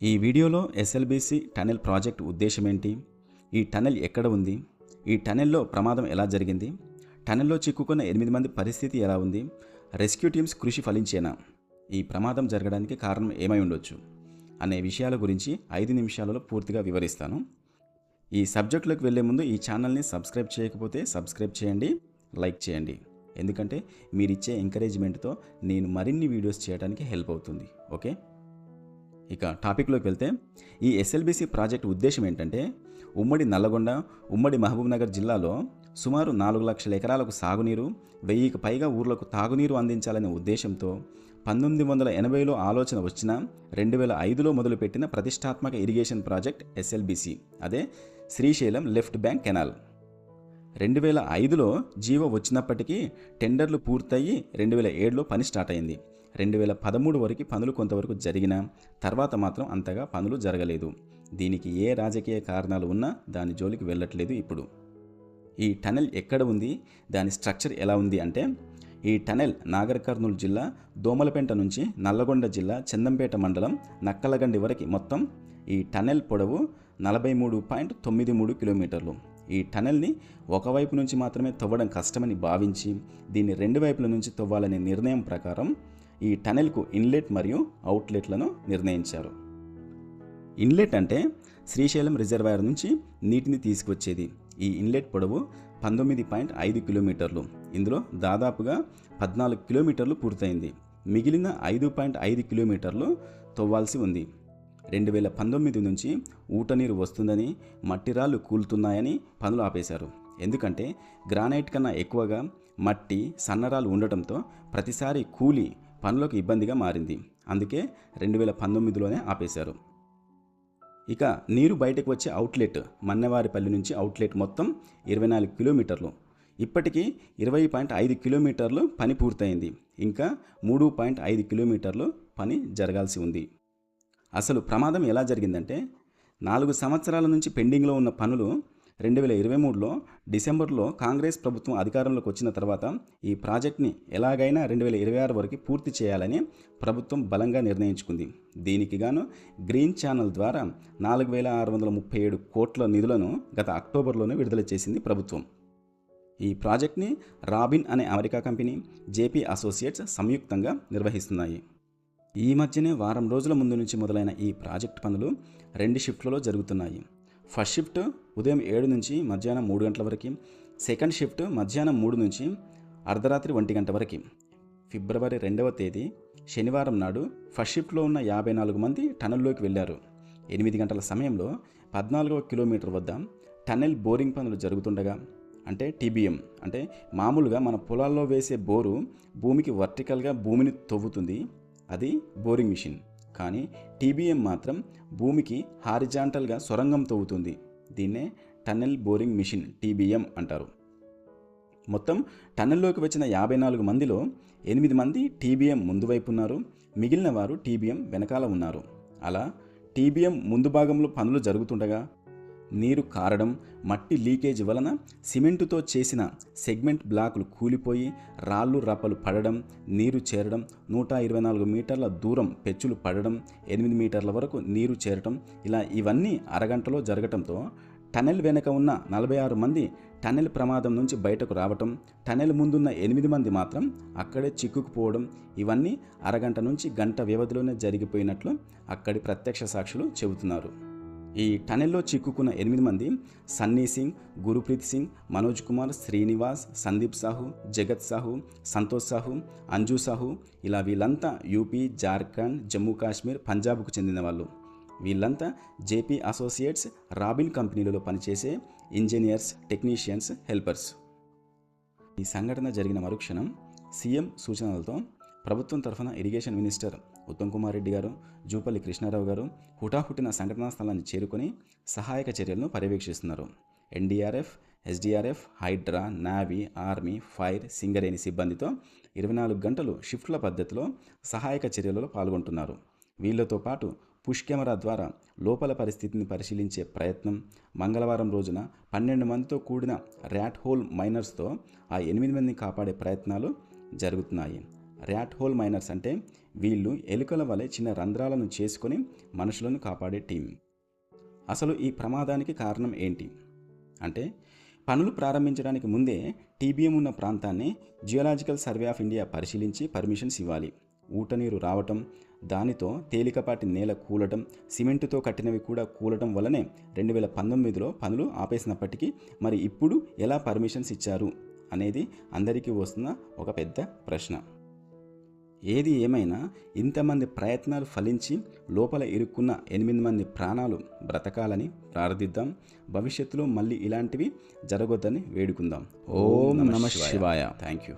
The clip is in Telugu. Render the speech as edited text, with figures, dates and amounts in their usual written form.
ఈ వీడియోలో ఎస్ఎల్బీసీ టనెల్ ప్రాజెక్ట్ ఉద్దేశం ఏంటి, ఈ టనెల్ ఎక్కడ ఉంది, ఈ టనెల్లో ప్రమాదం ఎలా జరిగింది, టనెల్లో చిక్కుకున్న 8 మంది పరిస్థితి ఎలా ఉంది, రెస్క్యూ టీమ్స్ కృషి ఫలించేనా, ఈ ప్రమాదం జరగడానికి కారణం ఏమై ఉండొచ్చు అనే విషయాల గురించి 5 నిమిషాలలో పూర్తిగా వివరిస్తాను. ఈ సబ్జెక్టులోకి వెళ్లే ముందు ఈ ఛానల్ని సబ్స్క్రైబ్ చేయకపోతే సబ్స్క్రైబ్ చేయండి, లైక్ చేయండి. ఎందుకంటే మీరిచ్చే ఎంకరేజ్మెంట్తో నేను మరిన్ని వీడియోస్ చేయడానికి హెల్ప్ అవుతుంది. ఓకే, ఇక టాపిక్లోకి వెళ్తే ఈ ఎస్ఎల్బీసీ ప్రాజెక్ట్ ఉద్దేశం ఏంటంటే ఉమ్మడి నల్లగొండ, ఉమ్మడి మహబూబ్నగర్ జిల్లాలో సుమారు 4 లక్షల ఎకరాలకు సాగునీరు, 1000కి పైగా ఊర్లకు తాగునీరు అందించాలనే ఉద్దేశంతో 1980లో ఆలోచన వచ్చిన 2005లో మొదలుపెట్టిన ప్రతిష్టాత్మక ఇరిగేషన్ ప్రాజెక్ట్ ఎస్ఎల్బీసీ, అదే శ్రీశైలం లెఫ్ట్ బ్యాంక్ కెనాల్. 2005లో జీవో వచ్చినప్పటికీ టెండర్లు పూర్తయి 2007లో పని స్టార్ట్ అయింది. 2013 వరకు పనులు కొంతవరకు జరిగినా తర్వాత మాత్రం అంతగా పనులు జరగలేదు. దీనికి ఏ రాజకీయ కారణాలు ఉన్నా దాని జోలికి వెళ్ళట్లేదు. ఇప్పుడు ఈ టనెల్ ఎక్కడ ఉంది, దాని స్ట్రక్చర్ ఎలా ఉంది అంటే, ఈ టనెల్ నాగర్ కర్నూలు జిల్లా దోమలపెంట నుంచి నల్లగొండ జిల్లా చందంపేట మండలం నక్కలగండి వరకు మొత్తం ఈ టనెల్ పొడవు 43.93 కిలోమీటర్లు. ఈ టనెల్ని ఒకవైపు నుంచి మాత్రమే తవ్వడం కష్టమని భావించి దీన్ని 2 వైపుల నుంచి తవ్వాలనే నిర్ణయం ప్రకారం ఈ టనెల్కు ఇన్లెట్ మరియు అవుట్లెట్లను నిర్ణయించారు. ఇన్లెట్ అంటే శ్రీశైలం రిజర్వాయర్ నుంచి నీటిని తీసుకొచ్చేది. ఈ ఇన్లెట్ పొడవు 19.5 కిలోమీటర్లు. ఇందులో దాదాపుగా 14 కిలోమీటర్లు పూర్తయింది. మిగిలిన 5.5 కిలోమీటర్లు తవ్వాల్సి ఉంది. 2019 నుంచి ఊటనీరు వస్తుందని, మట్టిరాళ్ళు కూలుతున్నాయని పనులు ఆపేశారు. ఎందుకంటే గ్రానైట్ కన్నా ఎక్కువగా మట్టి, సన్నరాలు ఉండటంతో ప్రతిసారి కూలి పనులకు ఇబ్బందిగా మారింది. అందుకే 2019లోనే ఆపేశారు. ఇక నీరు బయటకు వచ్చే అవుట్లెట్ మన్నెవారిపల్లి నుంచి అవుట్లెట్ మొత్తం 24 కిలోమీటర్లు. ఇప్పటికీ 20.5 కిలోమీటర్లు పని పూర్తయింది. ఇంకా 3.5 కిలోమీటర్లు పని జరగాల్సి ఉంది. అసలు ప్రమాదం ఎలా జరిగిందంటే, 4 సంవత్సరాల నుంచి పెండింగ్లో ఉన్న పనులు 2023లో డిసెంబర్లో కాంగ్రెస్ ప్రభుత్వం అధికారంలోకి వచ్చిన తర్వాత ఈ ప్రాజెక్ట్ని ఎలాగైనా 2026 వరకు పూర్తి చేయాలని ప్రభుత్వం బలంగా నిర్ణయించుకుంది. దీనికి గాను గ్రీన్ ఛానల్ ద్వారా 4,637 కోట్ల నిధులను గత అక్టోబర్లోనే విడుదల చేసింది ప్రభుత్వం. ఈ ప్రాజెక్ట్ని రాబిన్ అనే అమెరికా కంపెనీ, జేపీ అసోసియేట్స్ సంయుక్తంగా నిర్వహిస్తున్నాయి. ఈ మధ్యనే వారం రోజుల ముందు నుంచి మొదలైన ఈ ప్రాజెక్ట్ పనులు 2 షిఫ్ట్లలో జరుగుతున్నాయి. ఫస్ట్ షిఫ్ట్ ఉదయం 7 నుంచి మధ్యాహ్నం 3 గంటల వరకు, సెకండ్ షిఫ్ట్ మధ్యాహ్నం 3 నుంచి అర్ధరాత్రి 1 గంట వరకు. ఫిబ్రవరి 2వ తేదీ శనివారం నాడు ఫస్ట్ షిఫ్ట్లో ఉన్న 54 మంది టనెల్లోకి వెళ్ళారు. 8 గంటల సమయంలో 14వ కిలోమీటర్ వద్ద టనెల్ బోరింగ్ పనులు జరుగుతుండగా, అంటే టీబీఎం అంటే మామూలుగా మన పొలాల్లో వేసే బోరు భూమికి వర్టికల్గా భూమిని తవ్వుతుంది, అది బోరింగ్ మిషన్. కానీ టీబీఎం మాత్రం భూమికి హారిజాంటల్గా సొరంగం తవ్వుతుంది. దీన్నే టన్నెల్ బోరింగ్ మిషన్ టీబీఎం అంటారు. మొత్తం టన్నెల్లోకి వచ్చిన 54 మందిలో 8 మంది టీబీఎం ముందు వైపు ఉన్నారు, మిగిలిన వారు టీబీఎం వెనకాల ఉన్నారు. అలా టీబీఎం ముందు భాగంలో పనులు జరుగుతుండగా నీరు కారడం, మట్టి లీకేజ్ వలన సిమెంటుతో చేసిన సెగ్మెంట్ బ్లాకులు కూలిపోయి రాళ్ళు రప్పలు పడడం, నీరు చేరడం, 124 మీటర్ల దూరం పెచ్చులు పడడం, 8 మీటర్ల వరకు నీరు చేరటం, ఇలా ఇవన్నీ అరగంటలో జరగటంతో టనెల్ వెనక ఉన్న 46 మంది టనెల్ ప్రమాదం నుంచి బయటకు రావటం, టనెల్ ముందున్న 8 మంది మాత్రం అక్కడే చిక్కుకుపోవడం, ఇవన్నీ అరగంట నుంచి గంట వ్యవధిలోనే జరిగిపోయినట్లు అక్కడి ప్రత్యక్ష సాక్షులు చెబుతున్నారు. ఈ టనెల్లో చిక్కుకున్న 8 మంది సన్నీ సింగ్, గురుప్రీత్ సింగ్, మనోజ్ కుమార్, శ్రీనివాస్, సందీప్ సాహు, జగత్ సాహు, సంతోష్ సాహు, అంజు సాహు, ఇలా వీళ్ళంతా యూపీ, జార్ఖండ్, జమ్మూ కాశ్మీర్, పంజాబ్కు చెందిన వాళ్ళు. వీళ్ళంతా జేపీ అసోసియేట్స్, రాబిన్ కంపెనీలలో పనిచేసే ఇంజనీర్స్, టెక్నీషియన్స్, హెల్పర్స్. ఈ సంఘటన జరిగిన మరుక్షణం సీఎం సూచనలతో ప్రభుత్వం తరఫున ఇరిగేషన్ మినిస్టర్ ఉత్తమ్ కుమార్ రెడ్డి గారు, జూపల్లి కృష్ణారావు గారు హుటాహుటిన సంఘటనా స్థలాన్ని చేరుకొని సహాయక చర్యలను పర్యవేక్షిస్తున్నారు. NDRF, SDRF, HYDRAA, navy, army, fire, Singareni సిబ్బందితో 24 గంటలు షిఫ్ట్ల పద్ధతిలో సహాయక చర్యలలో పాల్గొంటున్నారు. వీళ్లతో పాటు పుష్ కెమెరా ద్వారా లోపల పరిస్థితిని పరిశీలించే ప్రయత్నం, మంగళవారం రోజున 12 మందితో కూడిన ర్యాట్ హోల్ మైనర్స్తో ఆ 8 మందిని కాపాడే ప్రయత్నాలు జరుగుతున్నాయి. ర్యాట్ హోల్ మైనర్స్ అంటే వీళ్ళు ఎలుకల వలె చిన్న రంధ్రాలను చేసుకొని మనుషులను కాపాడే టీం. అసలు ఈ ప్రమాదానికి కారణం ఏంటి అంటే, పనులు ప్రారంభించడానికి ముందే టీబీఎం ఉన్న ప్రాంతాన్ని జియోలాజికల్ సర్వే ఆఫ్ ఇండియా పరిశీలించి పర్మిషన్స్ ఇవ్వాలి. ఊటనీరు రావటం, దానితో తేలికపాటి నేల కూలటం, సిమెంటుతో కట్టినవి కూడా కూలటం వల్లనే 2019లో పనులు ఆపేసినప్పటికీ మరి ఇప్పుడు ఎలా పర్మిషన్స్ ఇచ్చారు అనేది అందరికీ వస్తున్న ఒక పెద్ద ప్రశ్న. ఏది ఏమైనా ఇంతమంది ప్రయత్నాలు ఫలించి లోపల ఇరుక్కున్న 8 మంది ప్రాణాలు బ్రతకాలని ప్రార్థిద్దాం. భవిష్యత్తులో మళ్ళీ ఇలాంటివి జరగొద్దని వేడుకుందాం. ఓం నమః శివాయ. Thank you.